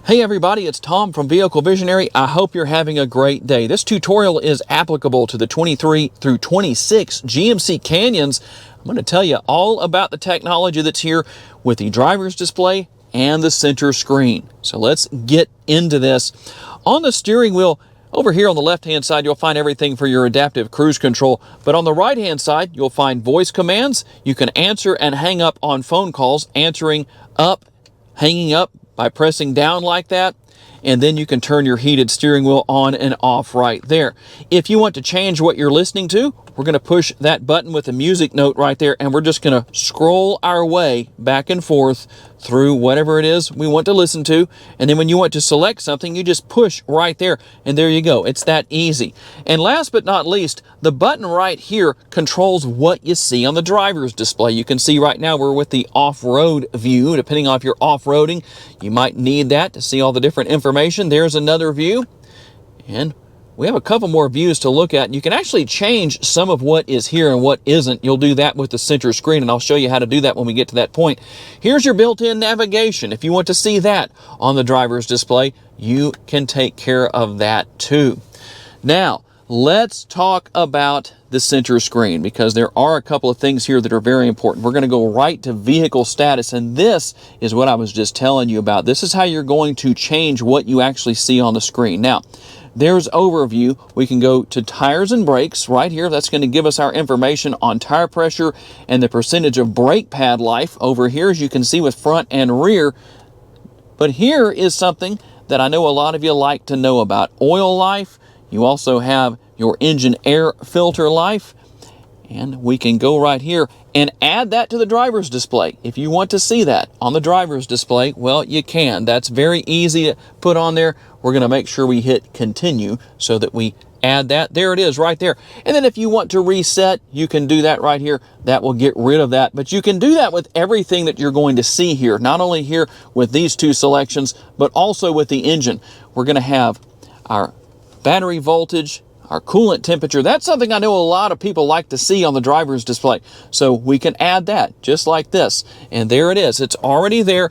Hey everybody, it's Tom from Vehicle Visionary. I hope you're having a great day. This tutorial is applicable to the 23 through 26 GMC Canyons. I'm going to tell you all about the technology that's here with the driver's display and the center screen. So let's get into this. On the steering wheel, over here on the left-hand side, you'll find everything for your adaptive cruise control. But on the right-hand side, you'll find voice commands. You can answer and hang up on phone calls, answering up, hanging up, by pressing down like that, and then you can turn your heated steering wheel on and off right there. If you want to change what you're listening to, we're going to push that button with the music note right there, and we're just going to scroll our way back and forth through whatever it is we want to listen to. And then when you want to select something, you just push right there, and there you go. It's that easy. And last but not least, the button right here controls what you see on the driver's display. You can see right now we're with the off-road view. Depending on if you're off-roading, you might need that to see all the different information. There's another view, and we have a couple more views to look at. You can actually change some of what is here and what isn't. You'll do that with the center screen, and I'll show you how to do that when we get to that point. Here's your built-in navigation. If you want to see that on the driver's display, you can take care of that too. Now, let's talk about the center screen, because there are a couple of things here that are very important. We're going to go right to vehicle status, and this is what I was just telling you about. This is how you're going to change what you actually see on the screen. Now, there's overview. We can go to tires and brakes right here. That's going to give us our information on tire pressure and the percentage of brake pad life over here, as you can see with front and rear. But here is something that I know a lot of you like to know about: oil life. You also have your engine air filter life, and we can go right here and add that to the driver's display. If you want to see that on the driver's display, well, you can. That's very easy to put on there. We're going to make sure we hit continue so that we add that. There it is right there. And then if you want to reset, you can do that right here. That will get rid of that. But you can do that with everything that you're going to see here. Not only here with these two selections, but also with the engine. We're going to have our battery voltage, our coolant temperature. That's something I know a lot of people like to see on the driver's display. So we can add that just like this. And there it is. It's already there.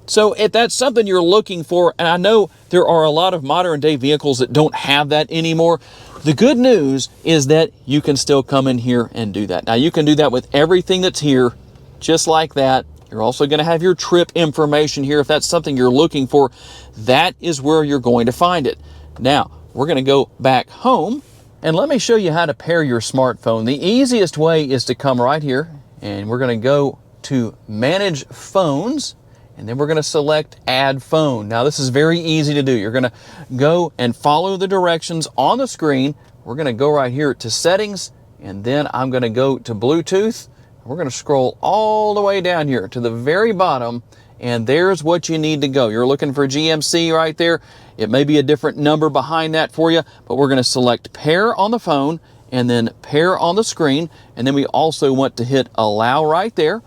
So if that's something you're looking for, and I know there are a lot of modern day vehicles that don't have that anymore, the good news is that you can still come in here and do that. Now you can do that with everything that's here, just like that. You're also going to have your trip information here. If that's something you're looking for, that is where you're going to find it. Now, we're going to go back home, and let me show you how to pair your smartphone. The easiest way is to come right here, and we're going to go to Manage Phones, and then we're going to select Add Phone. Now, this is very easy to do. You're going to go and follow the directions on the screen. We're going to go right here to Settings, and then I'm going to go to Bluetooth. We're going to scroll all the way down here to the very bottom, and there's what you need to go. You're looking for GMC right there. It may be a different number behind that for you, but we're going to select Pair on the phone and then Pair on the screen. And then we also want to hit Allow right there.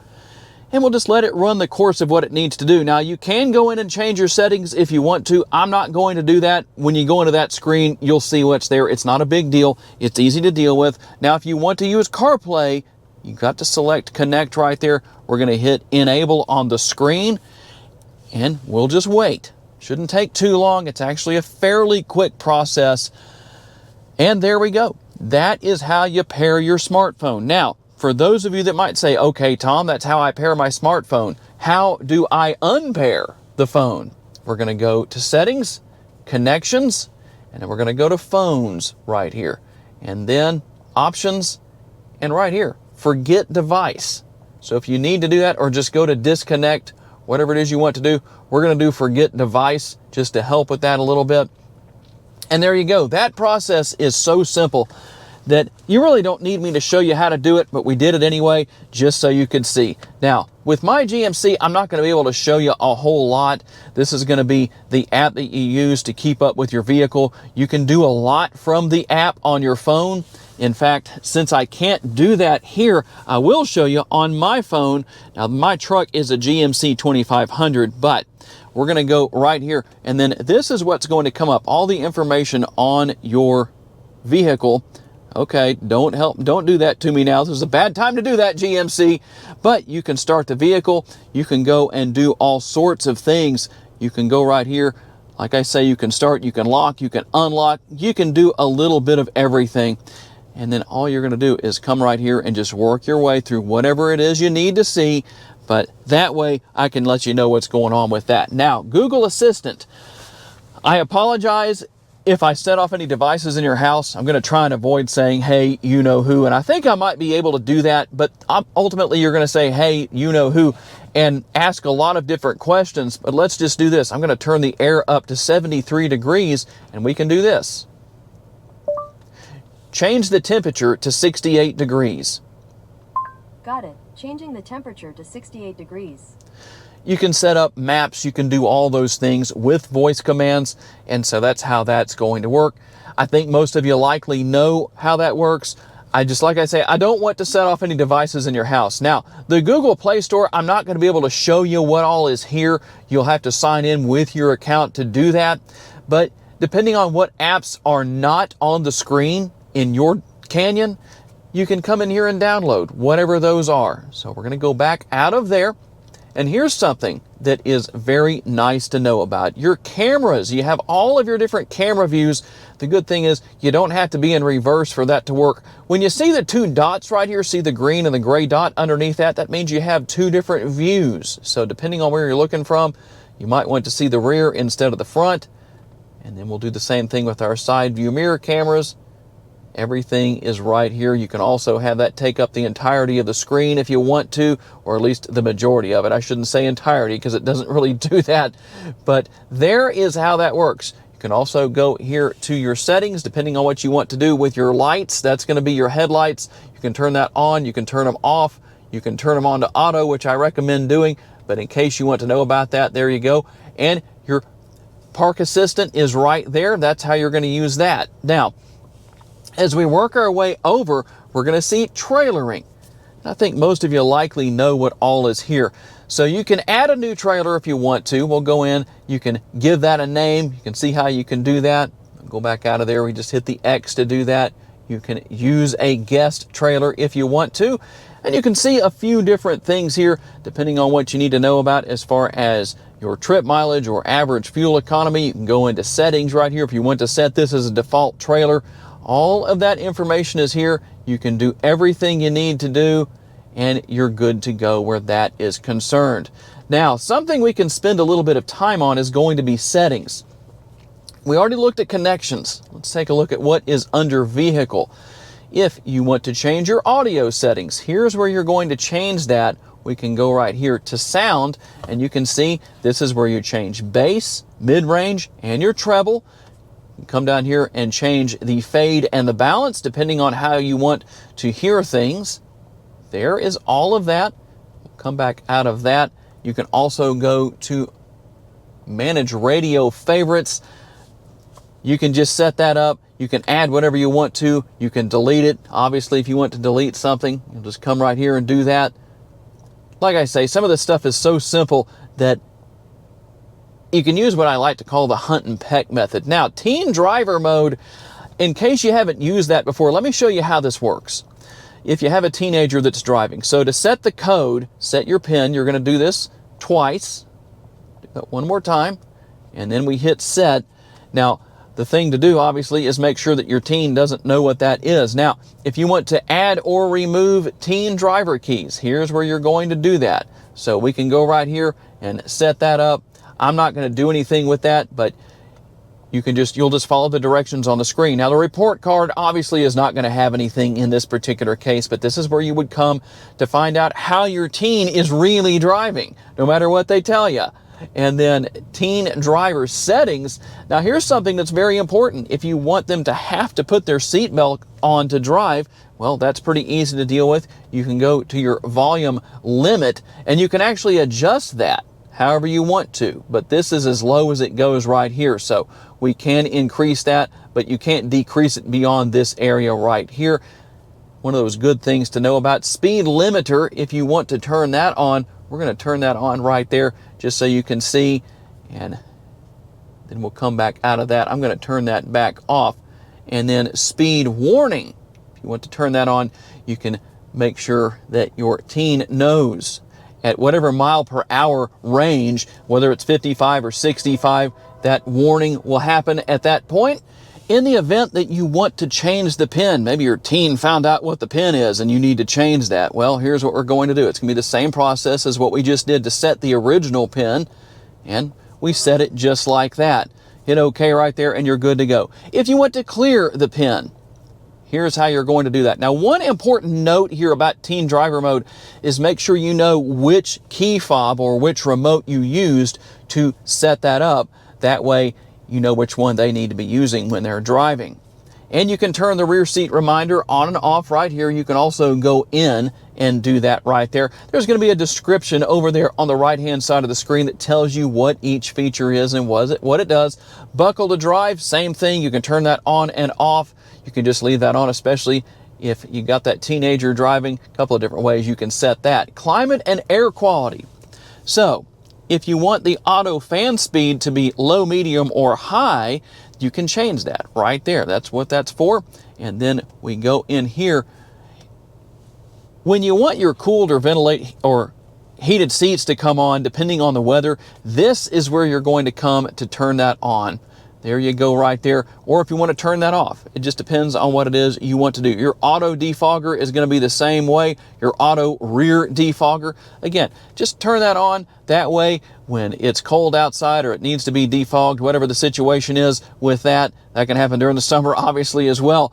And we'll just let it run the course of what it needs to do. Now, you can go in and change your settings if you want to. I'm not going to do that. When you go into that screen, you'll see what's there. It's not a big deal. It's easy to deal with. Now, if you want to use CarPlay, you've got to select Connect right there. We're going to hit Enable on the screen, and we'll just wait. Shouldn't take too long. It's actually a fairly quick process. And there we go. That is how you pair your smartphone. Now, for those of you that might say, okay, Tom, that's how I pair my smartphone. How do I unpair the phone? We're going to go to Settings, Connections, and then we're going to go to Phones right here. And then Options, and right here, Forget Device. So if you need to do that, or just go to Disconnect, whatever it is you want to do, we're going to do Forget Device just to help with that a little bit. And there you go. That process is so simple that you really don't need me to show you how to do it, but we did it anyway just so you could see. Now, with myGMC, I'm not going to be able to show you a whole lot. This is going to be the app that you use to keep up with your vehicle. You can do a lot from the app on your phone. In fact, since I can't do that here, I will show you on my phone. Now, my truck is a GMC 2500, but we're going to go right here. And then this is what's going to come up. All the information on your vehicle. Okay, don't do that to me now. This is a bad time to do that, GMC. But you can start the vehicle. You can go and do all sorts of things. You can go right here, Like I say, you can start, you can lock, you can unlock, you can do a little bit of everything. And then all you're going to do is come right here and just work your way through whatever it is you need to see. But that way I can let you know what's going on with that. Now, Google Assistant. I apologize if I set off any devices in your house. I'm going to try and avoid saying, hey, you know who. And I think I might be able to do that. But ultimately, you're going to say, hey, you know who, and ask a lot of different questions. But let's just do this. I'm going to turn the air up to 73 degrees, and we can do this. Change the temperature to 68 degrees. Got it. Changing the temperature to 68 degrees. You can set up maps, you can do all those things with voice commands, and so that's how that's going to work. I think most of you likely know how that works. Like I say, I don't want to set off any devices in your house. Now, the Google Play Store, I'm not going to be able to show you what all is here. You'll have to sign in with your account to do that. But depending on what apps are not on the screen in your Canyon, you can come in here and download whatever those are. So we're going to go back out of there. And here's something that is very nice to know about. Your cameras. You have all of your different camera views. The good thing is you don't have to be in reverse for that to work. When you see the two dots right here, see the green and the gray dot underneath that, that means you have two different views. So depending on where you're looking from, you might want to see the rear instead of the front. And then we'll do the same thing with our side view mirror cameras. Everything is right here. You can also have that take up the entirety of the screen if you want to, or at least the majority of it. I shouldn't say entirety because it doesn't really do that, but there is how that works. You can also go here to your settings, depending on what you want to do with your lights. That's going to be your headlights. You can turn that on, you can turn them off, you can turn them on to auto, which I recommend doing, but in case you want to know about that, there you go. And your park assistant is right there. That's how you're going to use that. Now, as we work our way over, we're going to see trailering. I think most of you likely know what all is here. So you can add a new trailer if you want to. We'll go in, you can give that a name. You can see how you can do that. Go back out of there. We just hit the X to do that. You can use a guest trailer if you want to. And you can see a few different things here depending on what you need to know about as far as your trip mileage or average fuel economy. You can go into settings right here if you want to set this as a default trailer. All of that information is here. You can do everything you need to do, and you're good to go where that is concerned. Now, something we can spend a little bit of time on is going to be settings. We already looked at connections. Let's take a look at what is under vehicle. If you want to change your audio settings, here's where you're going to change that. We can go right here to sound, and you can see this is where you change bass, mid-range, and your treble. Come down here and change the fade and the balance depending on how you want to hear things. There is all of that. Come back out of that. You can also go to manage radio favorites. You can just set that up. You can add whatever you want to. You can delete it. Obviously, if you want to delete something, you'll just come right here and do that. Like I say, some of this stuff is so simple that you can use what I like to call the hunt and peck method. Now, teen driver mode, in case you haven't used that before, let me show you how this works. If you have a teenager that's driving, so to set the code, set your PIN, you're going to do this twice. Do that one more time, and then we hit set. Now, the thing to do, obviously, is make sure that your teen doesn't know what that is. Now, if you want to add or remove teen driver keys, here's where you're going to do that. So we can go right here and set that up. I'm not going to do anything with that, but you'll just follow the directions on the screen. Now, the report card obviously is not going to have anything in this particular case, but this is where you would come to find out how your teen is really driving, no matter what they tell you. And then teen driver settings. Now, here's something that's very important. If you want them to have to put their seatbelt on to drive, well, that's pretty easy to deal with. You can go to your volume limit, and you can actually adjust that however you want to, but this is as low as it goes right here. So we can increase that, but you can't decrease it beyond this area right here. One of those good things to know about. Speed limiter, if you want to turn that on, we're going to turn that on right there just so you can see, and then we'll come back out of that. I'm going to turn that back off. And then speed warning, if you want to turn that on, you can make sure that your teen knows at whatever mile per hour range, whether it's 55 or 65, that warning will happen at that point. In the event that you want to change the pin, maybe your teen found out what the pin is and you need to change that. Well, here's what we're going to do. It's going to be the same process as what we just did to set the original pin, and we set it just like that. Hit OK right there and you're good to go. If you want to clear the pin, here's how you're going to do that. Now, one important note here about teen driver mode is make sure you know which key fob or which remote you used to set that up. That way, you know which one they need to be using when they're driving. And you can turn the rear seat reminder on and off right here. You can also go in and do that right there. There's going to be a description over there on the right-hand side of the screen that tells you what each feature is and what it does. Buckle to drive, same thing. You can turn that on and off. You can just leave that on, especially if you got that teenager driving. A couple of different ways you can set that. Climate and air quality. So, if you want the auto fan speed to be low, medium, or high, you can change that right there. That's what that's for. And then we go in here. When you want your cooled or ventilate or heated seats to come on, depending on the weather, this is where you're going to come to turn that on. There you go right there. Or if you want to turn that off, it just depends on what it is you want to do. Your auto defogger is going to be the same way. Your auto rear defogger, again, just turn that on. That way, when it's cold outside or it needs to be defogged, whatever the situation is with that, that can happen during the summer, obviously, as well,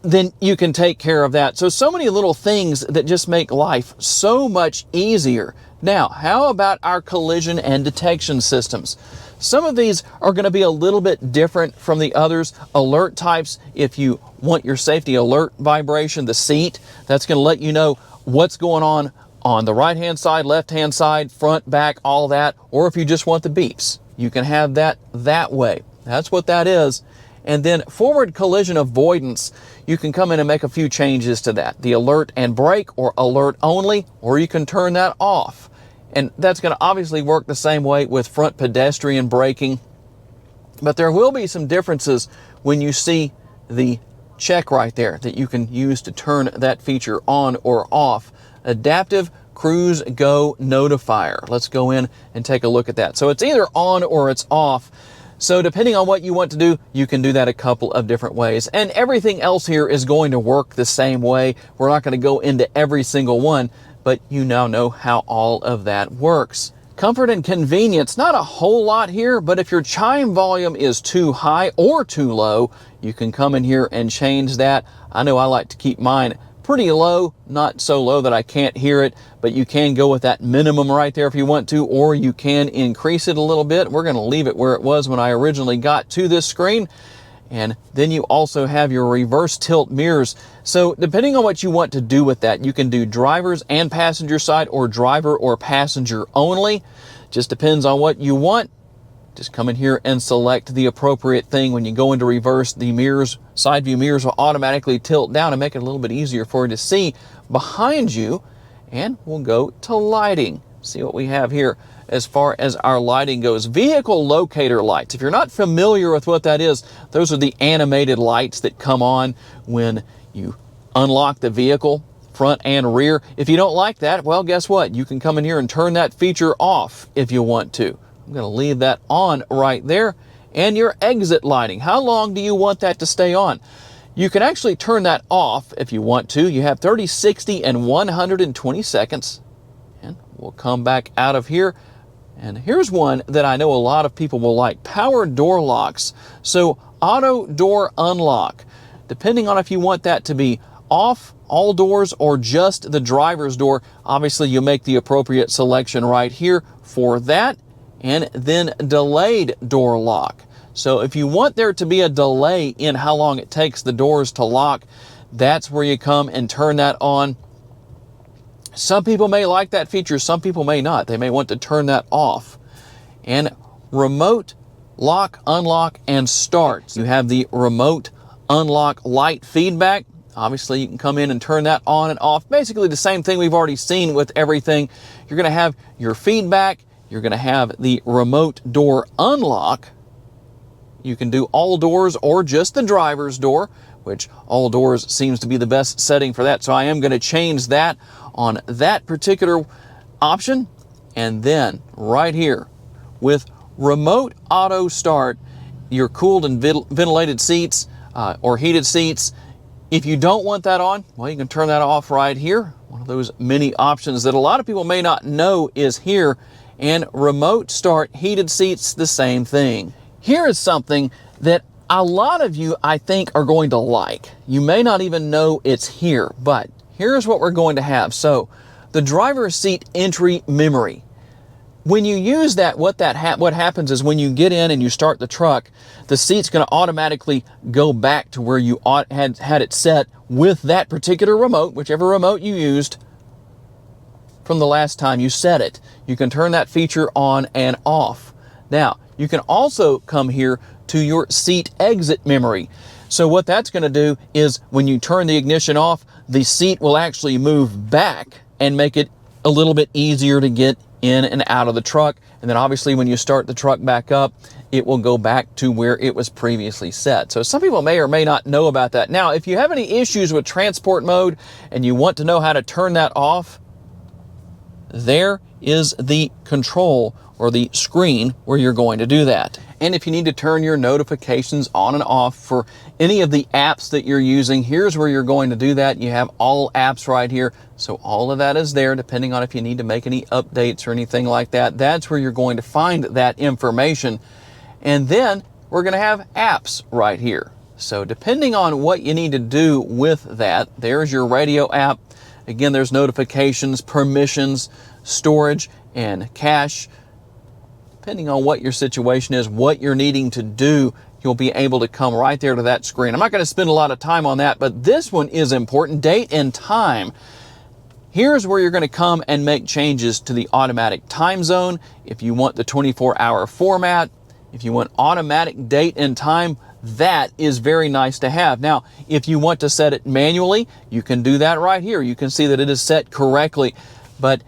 then you can take care of that. So many little things that just make life so much easier. Now, how about our collision and detection systems? Some of these are going to be a little bit different from the others. Alert types, if you want your safety alert vibration, the seat, that's going to let you know what's going on the right-hand side, left-hand side, front, back, all that. Or if you just want the beeps, you can have that way. That's what that is. And then forward collision avoidance, you can come in and make a few changes to that. The alert and brake, or alert only, or you can turn that off. And that's going to obviously work the same way with front pedestrian braking. But there will be some differences when you see the check right there that you can use to turn that feature on or off. Adaptive Cruise Go Notifier. Let's go in and take a look at that. So it's either on or it's off. So depending on what you want to do, you can do that a couple of different ways. And everything else here is going to work the same way. We're not going to go into every single one, but you now know how all of that works. Comfort and convenience, not a whole lot here, but if your chime volume is too high or too low, you can come in here and change that. I know I like to keep mine pretty low, not so low that I can't hear it, but you can go with that minimum right there if you want to, or you can increase it a little bit. We're going to leave it where it was when I originally got to this screen. And then you also have your reverse tilt mirrors. So depending on what you want to do with that, you can do driver's and passenger side, or driver or passenger only. Just depends on what you want. Just come in here and select the appropriate thing. When you go into reverse, the mirrors, side view mirrors, will automatically tilt down and make it a little bit easier for you to see behind you. And we'll go to lighting. See what we have here as far as our lighting goes. Vehicle locator lights. If you're not familiar with what that is, those are the animated lights that come on when you unlock the vehicle, front and rear. If you don't like that, well, guess what? You can come in here and turn that feature off if you want to. I'm going to leave that on right there. And your exit lighting. How long do you want that to stay on? You can actually turn that off if you want to. You have 30, 60, and 120 seconds. And we'll come back out of here. And here's one that I know a lot of people will like. Power door locks. So auto door unlock. Depending on if you want that to be off all doors or just the driver's door, obviously you make the appropriate selection right here for that. And then delayed door lock. So if you want there to be a delay in how long it takes the doors to lock, that's where you come and turn that on. Some people may like that feature, some people may not. They may want to turn that off. And remote lock, unlock, and start. You have the remote unlock light feedback. Obviously, you can come in and turn that on and off. Basically the same thing we've already seen with everything. You're going to have your feedback. You're going to have the remote door unlock. You can do all doors or just the driver's door, which all doors seems to be the best setting for that. So I am going to change that on that particular option. And then right here with remote auto start your cooled and ventilated seats or heated seats. If you don't want that on, well, you can turn that off right here. One of those many options that a lot of people may not know is here. And remote start heated seats, the same thing. Here is something that a lot of you, I think, are going to like. You may not even know it's here, but here's what we're going to have. So the driver's seat entry memory. When you use that, what happens is when you get in and you start the truck, the seat's going to automatically go back to where you had it set with that particular remote, whichever remote you used from the last time you set it. You can turn that feature on and off. Now, you can also come here to your seat exit memory. So what that's going to do is when you turn the ignition off, the seat will actually move back and make it a little bit easier to get in and out of the truck. And then obviously when you start the truck back up, it will go back to where it was previously set. So some people may or may not know about that. Now, if you have any issues with transport mode and you want to know how to turn that off, there is the control or the screen where you're going to do that. And if you need to turn your notifications on and off for any of the apps that you're using, here's where you're going to do that. You have all apps right here. So all of that is there, depending on if you need to make any updates or anything like that. That's where you're going to find that information. And then we're going to have apps right here. So depending on what you need to do with that, there's your radio app. Again, there's notifications, permissions, storage, and cache. Depending on what your situation is, what you're needing to do, you'll be able to come right there to that screen. I'm not going to spend a lot of time on that, but this one is important, date and time. Here's where you're going to come and make changes to the automatic time zone. If you want the 24-hour format, if you want automatic date and time, that is very nice to have. Now, if you want to set it manually, you can do that right here. You can see that it is set correctly. But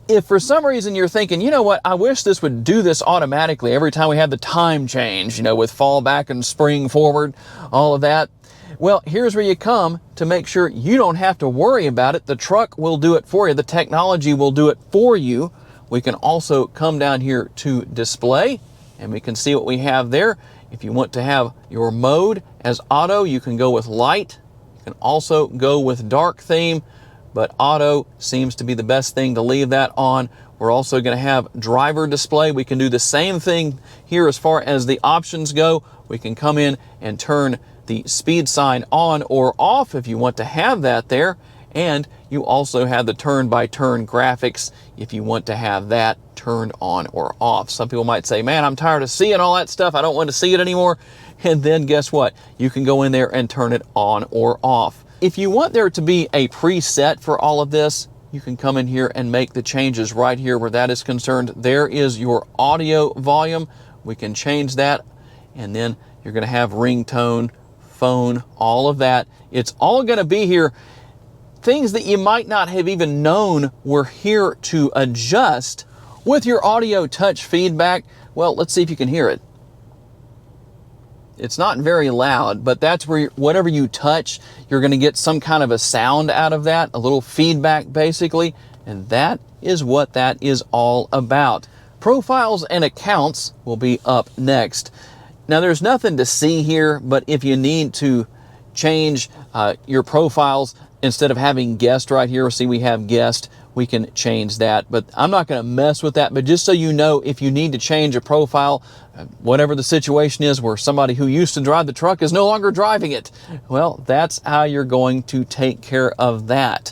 if for some reason you're thinking, you know what, I wish this would do this automatically every time we have the time change, you know, with fall back and spring forward, all of that. Well, here's where you come to make sure you don't have to worry about it. The truck will do it for you. The technology will do it for you. We can also come down here to display and we can see what we have there. If you want to have your mode as auto, you can go with light. You can also go with dark theme, but auto seems to be the best thing to leave that on. We're also going to have driver display. We can do the same thing here as far as the options go. We can come in and turn the speed sign on or off if you want to have that there. And you also have the turn-by-turn graphics if you want to have that turned on or off. Some people might say, man, I'm tired of seeing all that stuff. I don't want to see it anymore. And then guess what? You can go in there and turn it on or off. If you want there to be a preset for all of this, you can come in here and make the changes right here where that is concerned. There is your audio volume. We can change that. And then you're going to have ringtone, phone, all of that. It's all going to be here. Things that you might not have even known were here to adjust. With your audio touch feedback, well, let's see if you can hear it. It's not very loud, but that's where whatever you touch, you're going to get some kind of a sound out of that, a little feedback basically, and that is what that is all about. Profiles and accounts will be up next. Now there's nothing to see here, but if you need to change your profiles, instead of having guest right here, see we have guest, we can change that. But I'm not going to mess with that. But just so you know, if you need to change a profile, whatever the situation is where somebody who used to drive the truck is no longer driving it, well, that's how you're going to take care of that.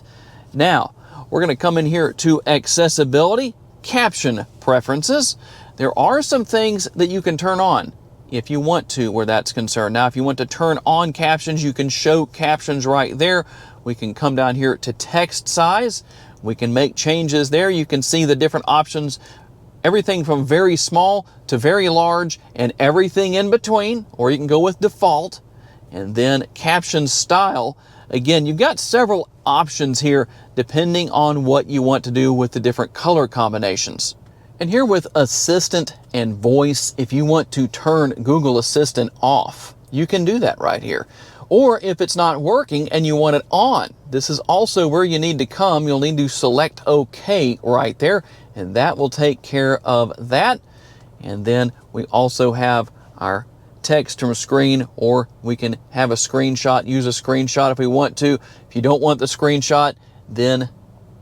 Now, we're going to come in here to accessibility, caption preferences. There are some things that you can turn on if you want to where that's concerned. Now, if you want to turn on captions, you can show captions right there. We can come down here to text size. We can make changes there. You can see the different options, everything from very small to very large and everything in between, or you can go with default. And then caption style. Again, you've got several options here depending on what you want to do with the different color combinations. And here with Assistant and Voice, if you want to turn Google Assistant off, you can do that right here. Or if it's not working and you want it on, this is also where you need to come. You'll need to select OK right there, and that will take care of that. And then we also have our text from screen, or we can have a screenshot, use a screenshot if we want to. If you don't want the screenshot, then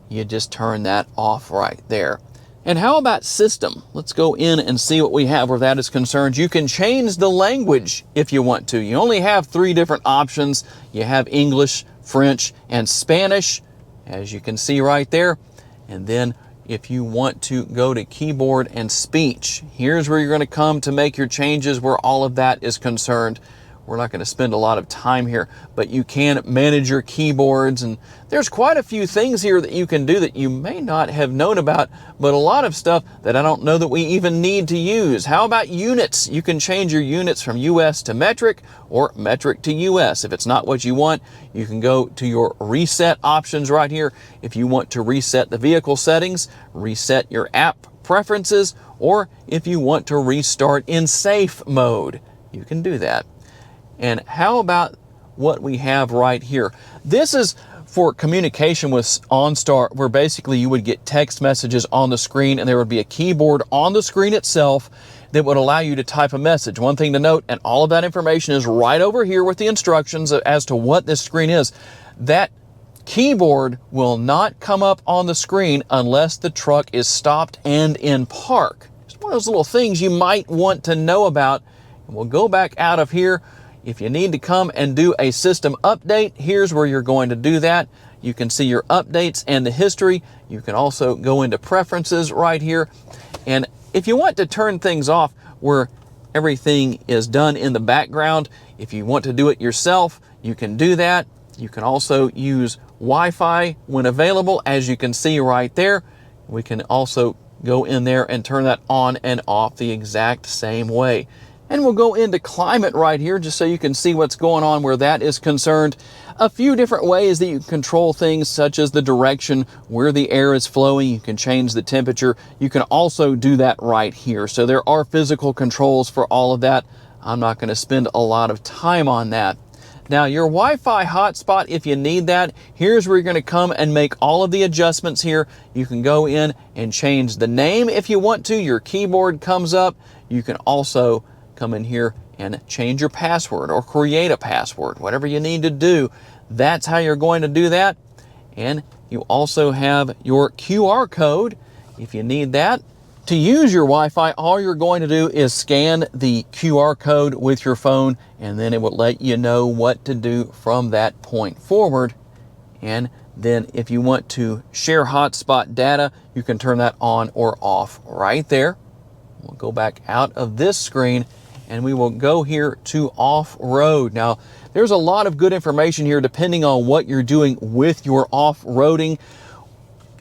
you just turn that off right there. And how about system? Let's go in and see what we have where that is concerned. You can change the language if you want to. You only have 3 different options. You have English, French, and Spanish, as you can see right there. And then if you want to go to keyboard and speech, here's where you're going to come to make your changes where all of that is concerned. We're not going to spend a lot of time here, but you can manage your keyboards, and there's quite a few things here that you can do that you may not have known about, but a lot of stuff that I don't know that we even need to use. How about units? You can change your units from US to metric or metric to US. If it's not what you want, you can go to your reset options right here. If you want to reset the vehicle settings, reset your app preferences, or if you want to restart in safe mode, you can do that. And how about what we have right here? This is for communication with OnStar, where basically you would get text messages on the screen, and there would be a keyboard on the screen itself that would allow you to type a message. One thing to note, and all of that information is right over here with the instructions as to what this screen is. That keyboard will not come up on the screen unless the truck is stopped and in park. It's one of those little things you might want to know about. And we'll go back out of here. If you need to come and do a system update, here's where you're going to do that. You can see your updates and the history. You can also go into preferences right here. And if you want to turn things off where everything is done in the background, if you want to do it yourself, you can do that. You can also use Wi-Fi when available, as you can see right there. We can also go in there and turn that on and off the exact same way. And we'll go into climate right here just so you can see what's going on where that is concerned. A few different ways that you can control things, such as the direction where the air is flowing. You can change the temperature. You can also do that right here. So there are physical controls for all of that. I'm not going to spend a lot of time on that. Now, your Wi-Fi hotspot, if you need that, here's where you're going to come and make all of the adjustments here. You can go in and change the name if you want to. Your keyboard comes up. You can also come in here and change your password or create a password, whatever you need to do. That's how you're going to do that. And you also have your QR code if you need that. To use your Wi-Fi, all you're going to do is scan the QR code with your phone, and then it will let you know what to do from that point forward. And then if you want to share hotspot data, you can turn that on or off right there. We'll go back out of this screen and we will go here to off-road. Now, there's a lot of good information here depending on what you're doing with your off-roading.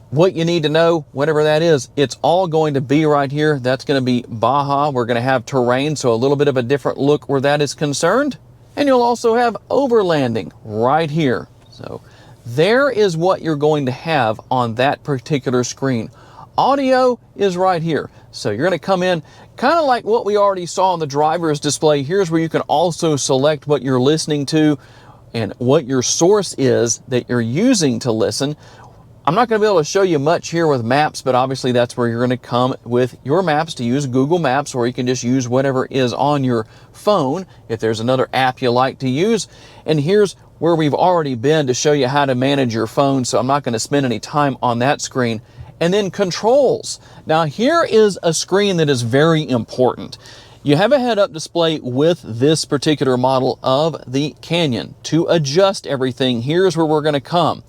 What you need to know, whatever that is, it's all going to be right here. That's going to be Baja. We're going to have terrain, so a little bit of a different look where that is concerned. And you'll also have overlanding right here. So there is what you're going to have on that particular screen. Audio is right here. So you're going to come in kind of like what we already saw on the driver's display. Here's where you can also select what you're listening to and what your source is that you're using to listen. I'm not going to be able to show you much here with maps, but obviously that's where you're going to come with your maps to use Google Maps, or you can just use whatever is on your phone if there's another app you like to use. And here's where we've already been to show you how to manage your phone, so I'm not going to spend any time on that screen. And then controls. Now here is a screen that is very important. You have a head-up display with this particular model of the Canyon. To adjust everything, here's where we're going to come.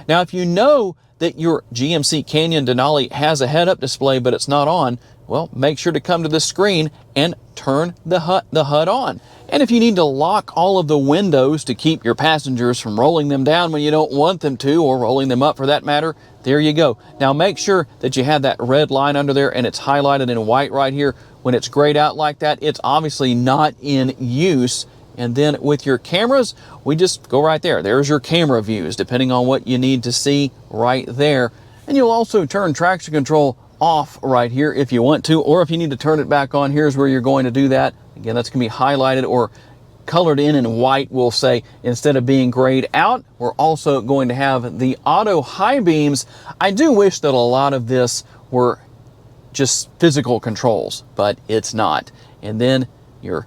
Now if you know that your GMC Canyon Denali has a head-up display but it's not on, well, make sure to come to this screen and turn the HUD on. And if you need to lock all of the windows to keep your passengers from rolling them down when you don't want them to, or rolling them up for that matter, there you go. Now make sure that you have that red line under there and it's highlighted in white right here. When it's grayed out like that, it's obviously not in use. And then with your cameras, we just go right there. There's your camera views, depending on what you need to see right there. And you'll also turn traction control off right here if you want to, or if you need to turn it back on, here's where you're going to do that. Again, that's going to be highlighted or colored in white, we'll say, instead of being grayed out. We're also going to have the auto high beams. I do wish that a lot of this were just physical controls, but it's not. And then your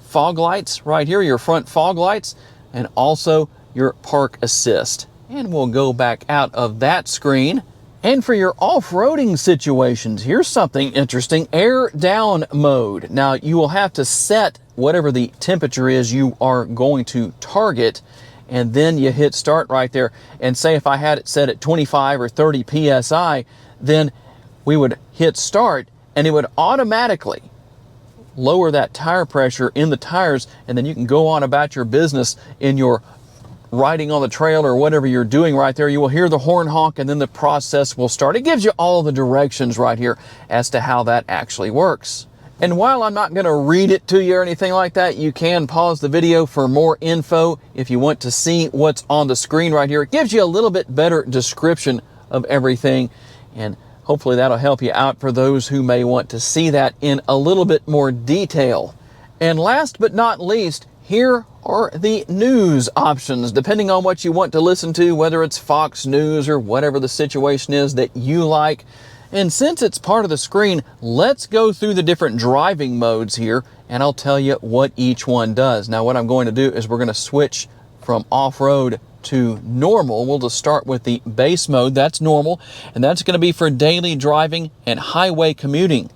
fog lights right here, your front fog lights, and also your park assist. And we'll go back out of that screen. And for your off-roading situations, here's something interesting, air down mode. Now you will have to set whatever the temperature is you are going to target, and then you hit start right there. And say if I had it set at 25 or 30 PSI, then we would hit start and it would automatically lower that tire pressure in the tires, and then you can go on about your business in your riding on the trail or whatever you're doing right there. You will hear the horn honk and then the process will start. It gives you all the directions right here as to how that actually works. And while I'm not going to read it to you or anything like that, you can pause the video for more info if you want to see what's on the screen right here. It gives you a little bit better description of everything, and hopefully that'll help you out for those who may want to see that in a little bit more detail. And last but not least, here are the news options, depending on what you want to listen to, whether it's Fox News or whatever the situation is that you like. And since it's part of the screen, let's go through the different driving modes here, and I'll tell you what each one does. Now, what I'm going to do is we're going to switch from off-road to normal. We'll just start with the base mode. That's normal, and that's going to be for daily driving and highway commuting.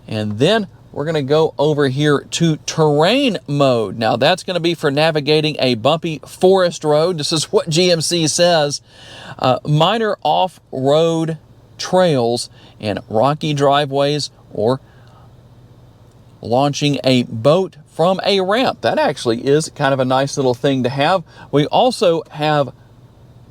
And then we're going to go over here to terrain mode. Now that's going to be for navigating a bumpy forest road. This is what GMC says. Minor off-road trails and rocky driveways, or launching a boat from a ramp. That actually is kind of a nice little thing to have. We also have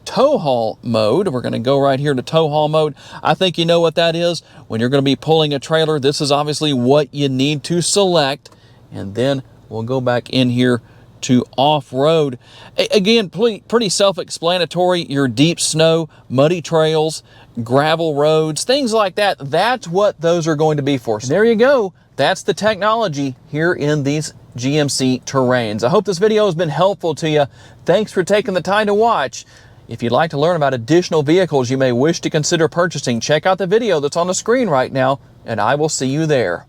tow haul mode. We're going to go right here to tow haul mode. I think you know what that is. When you're going to be pulling a trailer, this is obviously what you need to select. And then we'll go back in here to off-road. Again, pretty self-explanatory. Your deep snow, muddy trails, gravel roads, things like that. That's what those are going to be for. So there you go. That's the technology here in these GMC Terrains. I hope this video has been helpful to you. Thanks for taking the time to watch. If you'd like to learn about additional vehicles you may wish to consider purchasing, check out the video that's on the screen right now, and I will see you there.